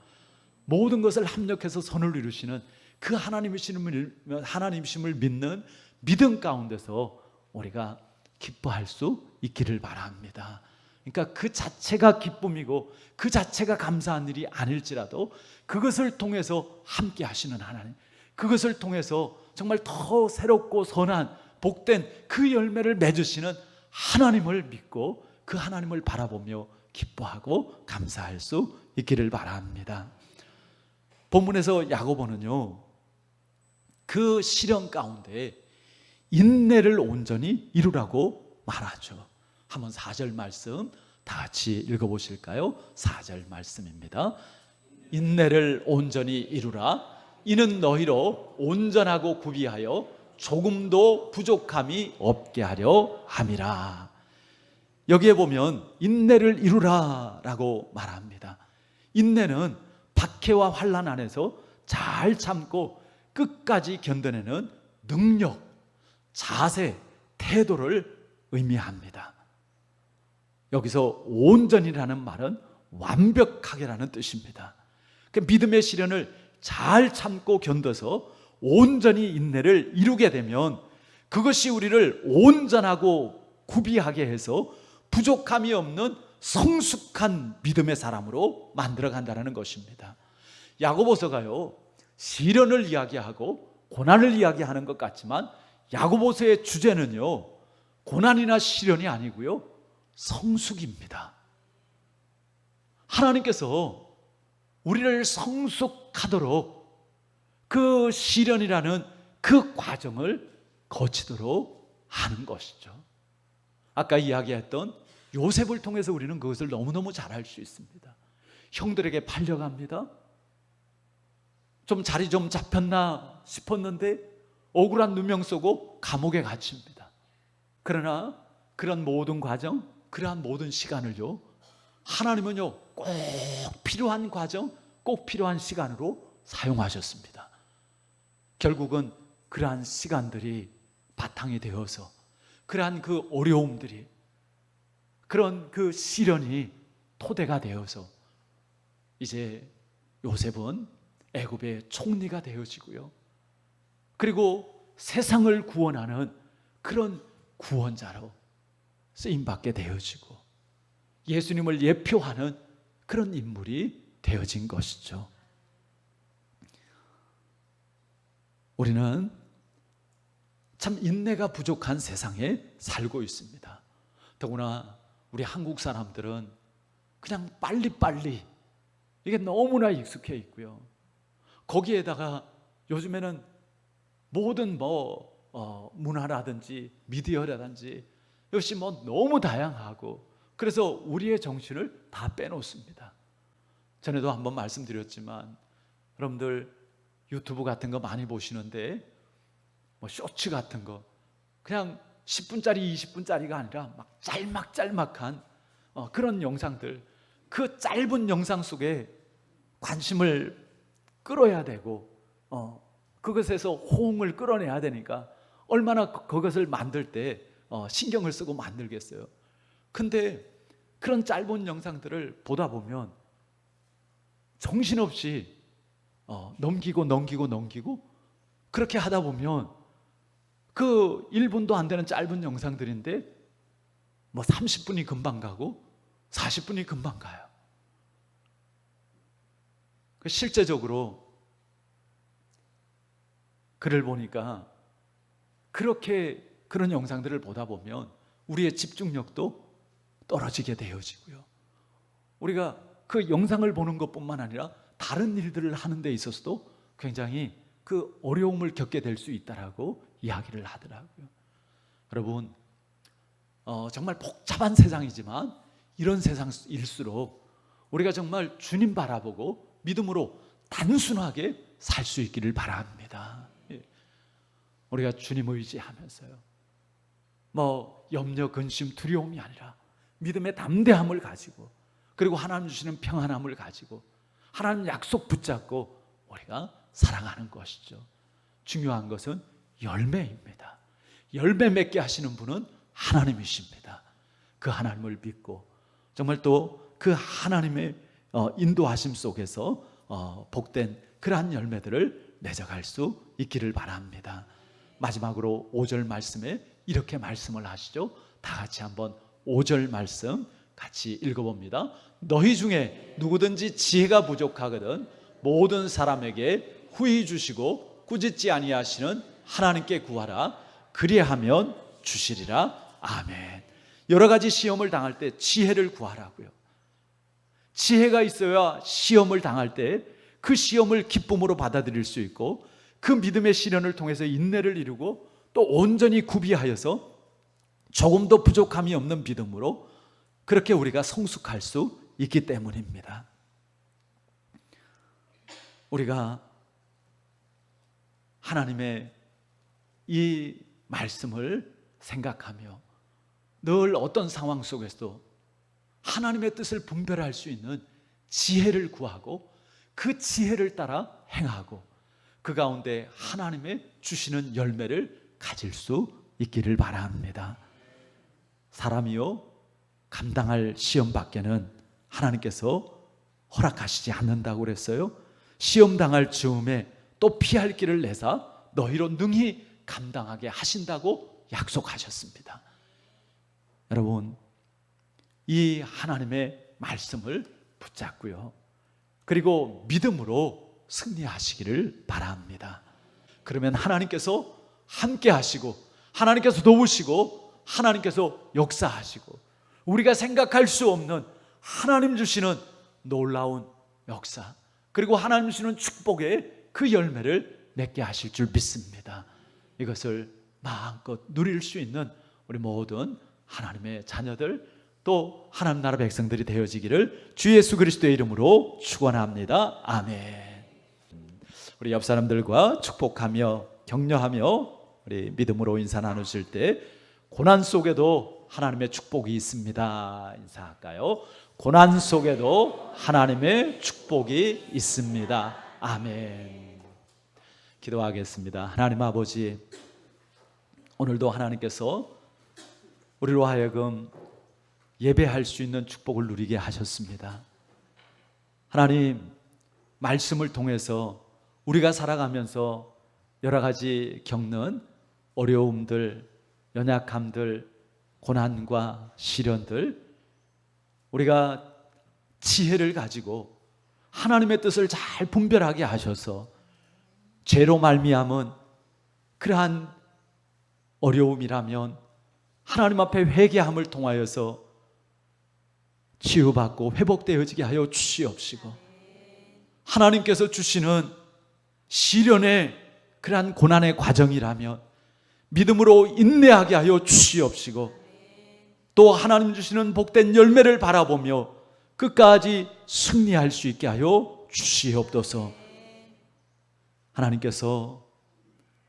Speaker 3: 모든 것을 합력해서 선을 이루시는 그 하나님이심을 믿는 믿음 가운데서 우리가 기뻐할 수 있기를 바랍니다. 그러니까 그 자체가 기쁨이고 그 자체가 감사한 일이 아닐지라도 그것을 통해서 함께 하시는 하나님, 그것을 통해서 정말 더 새롭고 선한 복된 그 열매를 맺으시는 하나님을 믿고 그 하나님을 바라보며 기뻐하고 감사할 수 있기를 바랍니다. 본문에서 야고보는요, 그 시련 가운데 인내를 온전히 이루라고 말하죠. 한번 4절 말씀 다 같이 읽어보실까요? 4절 말씀입니다. 인내를 온전히 이루라. 이는 너희로 온전하고 구비하여 조금도 부족함이 없게 하려 함이라. 여기에 보면 인내를 이루라 라고 말합니다. 인내는 박해와 환난 안에서 잘 참고 끝까지 견뎌내는 능력, 자세, 태도를 의미합니다. 여기서 온전이라는 말은 완벽하게라는 뜻입니다. 그 믿음의 시련을 잘 참고 견뎌서 온전히 인내를 이루게 되면 그것이 우리를 온전하고 구비하게 해서 부족함이 없는 성숙한 믿음의 사람으로 만들어 간다는 것입니다. 야고보서가요, 시련을 이야기하고 고난을 이야기하는 것 같지만 야고보서의 주제는요, 고난이나 시련이 아니고요, 성숙입니다. 하나님께서 우리를 성숙하도록 그 시련이라는 그 과정을 거치도록 하는 것이죠. 아까 이야기했던 요셉을 통해서 우리는 그것을 너무너무 잘 알 수 있습니다. 형들에게 팔려갑니다. 좀 자리 좀 잡혔나 싶었는데 억울한 누명 쏘고 감옥에 갇힙니다. 그러나 그런 모든 과정, 그러한 모든 시간을요, 하나님은요 꼭 필요한 과정, 꼭 필요한 시간으로 사용하셨습니다. 결국은 그러한 시간들이 바탕이 되어서 그러한 그 어려움들이, 그런 그 시련이 토대가 되어서 이제 요셉은 애굽의 총리가 되어지고요, 그리고 세상을 구원하는 그런 구원자로 쓰임받게 되어지고 예수님을 예표하는 그런 인물이 되어진 것이죠. 우리는 참 인내가 부족한 세상에 살고 있습니다. 더구나 우리 한국 사람들은 그냥 빨리빨리, 이게 너무나 익숙해 있고요, 거기에다가 요즘에는 모든 문화라든지 미디어라든지 역시 너무 다양하고, 그래서 우리의 정신을 다 빼놓습니다. 전에도 한번 말씀드렸지만 여러분들 유튜브 같은 거 많이 보시는데 뭐 쇼츠 같은 거 그냥 10분짜리 20분짜리가 아니라 막 짤막짤막한 그런 영상들, 그 짧은 영상 속에 관심을 끌어야 되고 그것에서 호응을 끌어내야 되니까 얼마나 그것을 만들 때 신경을 쓰고 만들겠어요. 근데 그런 짧은 영상들을 보다 보면 정신없이 넘기고 그렇게 하다 보면 그 1분도 안 되는 짧은 영상들인데 뭐 30분이 금방 가고 40분이 금방 가요. 실제적으로 글을 보니까 그렇게 그런 영상들을 보다 보면 우리의 집중력도 떨어지게 되어지고요. 우리가 그 영상을 보는 것뿐만 아니라 다른 일들을 하는 데 있어서도 굉장히 그 어려움을 겪게 될 수 있다라고 이야기를 하더라고요. 여러분, 정말 복잡한 세상이지만 이런 세상일수록 우리가 정말 주님 바라보고 믿음으로 단순하게 살 수 있기를 바랍니다. 우리가 주님 의지하면서요, 뭐 염려, 근심, 두려움이 아니라 믿음의 담대함을 가지고, 그리고 하나님 주시는 평안함을 가지고 하나님 약속 붙잡고 우리가 살아가는 것이죠. 중요한 것은 열매입니다. 열매 맺게 하시는 분은 하나님이십니다. 그 하나님을 믿고 정말 또 그 하나님의 인도하심 속에서 복된 그러한 열매들을 맺어갈 수 있기를 바랍니다. 마지막으로 5절 말씀에 이렇게 말씀을 하시죠. 다 같이 한번 5절 말씀 같이 읽어봅니다. 너희 중에 누구든지 지혜가 부족하거든 모든 사람에게 후히 주시고 꾸짖지 아니하시는 하나님께 구하라. 그리하면 주시리라. 아멘. 여러 가지 시험을 당할 때 지혜를 구하라고요. 지혜가 있어야 시험을 당할 때 그 시험을 기쁨으로 받아들일 수 있고, 그 믿음의 시련을 통해서 인내를 이루고 또 온전히 구비하여서 조금도 부족함이 없는 믿음으로 그렇게 우리가 성숙할 수 있기 때문입니다. 우리가 하나님의 이 말씀을 생각하며 늘 어떤 상황 속에서도 하나님의 뜻을 분별할 수 있는 지혜를 구하고 그 지혜를 따라 행하고 그 가운데 하나님의 주시는 열매를 가질 수 있기를 바랍니다. 사람이요 감당할 시험 밖에는 하나님께서 허락하시지 않는다고 그랬어요. 시험 당할 즈음에 또 피할 길을 내사 너희로 능히 감당하게 하신다고 약속하셨습니다. 여러분, 이 하나님의 말씀을 붙잡고요, 그리고 믿음으로 승리하시기를 바랍니다. 그러면 하나님께서 함께 하시고 하나님께서 도우시고 하나님께서 역사하시고 우리가 생각할 수 없는 하나님 주시는 놀라운 역사, 그리고 하나님 주시는 축복의 그 열매를 맺게 하실 줄 믿습니다. 이것을 마음껏 누릴 수 있는 우리 모든 하나님의 자녀들, 또 하나님 나라 백성들이 되어지기를 주 예수 그리스도의 이름으로 축원합니다. 아멘. 우리 옆 사람들과 축복하며 격려하며 우리 믿음으로 인사 나누실 때 고난 속에도 하나님의 축복이 있습니다. 인사할까요? 고난 속에도 하나님의 축복이 있습니다. 아멘. 기도하겠습니다. 하나님 아버지, 오늘도 하나님께서 우리로 하여금 예배할 수 있는 축복을 누리게 하셨습니다. 하나님, 말씀을 통해서 우리가 살아가면서 여러 가지 겪는 어려움들, 연약함들, 고난과 시련들, 우리가 지혜를 가지고 하나님의 뜻을 잘 분별하게 하셔서 죄로 말미암은 그러한 어려움이라면 하나님 앞에 회개함을 통하여서 치유받고 회복되어지게 하여 주시옵시고, 하나님께서 주시는 시련의 그러한 고난의 과정이라면 믿음으로 인내하게 하여 주시옵시고, 또 하나님 주시는 복된 열매를 바라보며 끝까지 승리할 수 있게 하여 주시옵소서. 하나님께서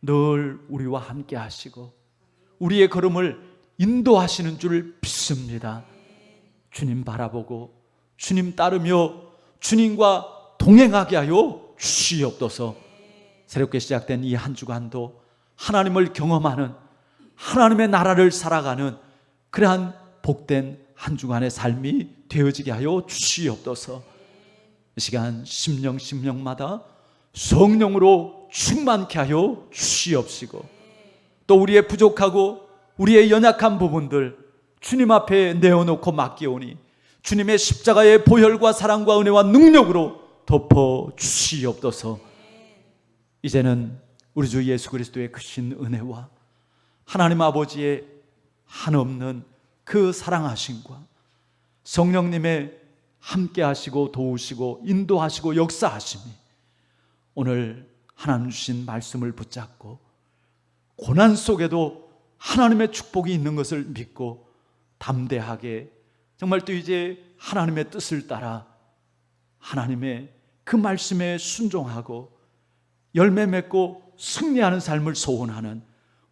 Speaker 3: 늘 우리와 함께 하시고 우리의 걸음을 인도하시는 줄 믿습니다. 주님 바라보고 주님 따르며 주님과 동행하게 하여 주시옵소서. 새롭게 시작된 이 한 주간도 하나님을 경험하는, 하나님의 나라를 살아가는 그러한 복된 한 주간의 삶이 되어지게 하여 주시옵소서. 이 시간 심령마다 성령으로 충만케 하여 주시옵시고, 또 우리의 부족하고 우리의 연약한 부분들 주님 앞에 내어놓고 맡기오니 주님의 십자가의 보혈과 사랑과 은혜와 능력으로 덮어 주시옵소서. 이제는 우리 주 예수 그리스도의 크신 은혜와 하나님 아버지의 한없는 그 사랑하심과 성령님의 함께 하시고 도우시고 인도하시고 역사하심이 오늘 하나님 주신 말씀을 붙잡고 고난 속에도 하나님의 축복이 있는 것을 믿고 담대하게 정말 또 이제 하나님의 뜻을 따라 하나님의 그 말씀에 순종하고 열매 맺고 승리하는 삶을 소원하는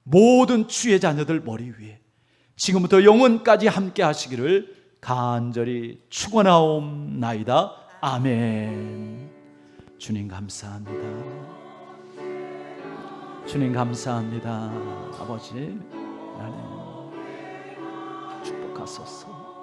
Speaker 3: 모든 주의 자녀들 머리 위에 지금부터 영원까지 함께 하시기를 간절히 축원하옵나이다. 아멘. 주님 감사합니다. 주님 감사합니다. 아버지 하나님 축복하소서.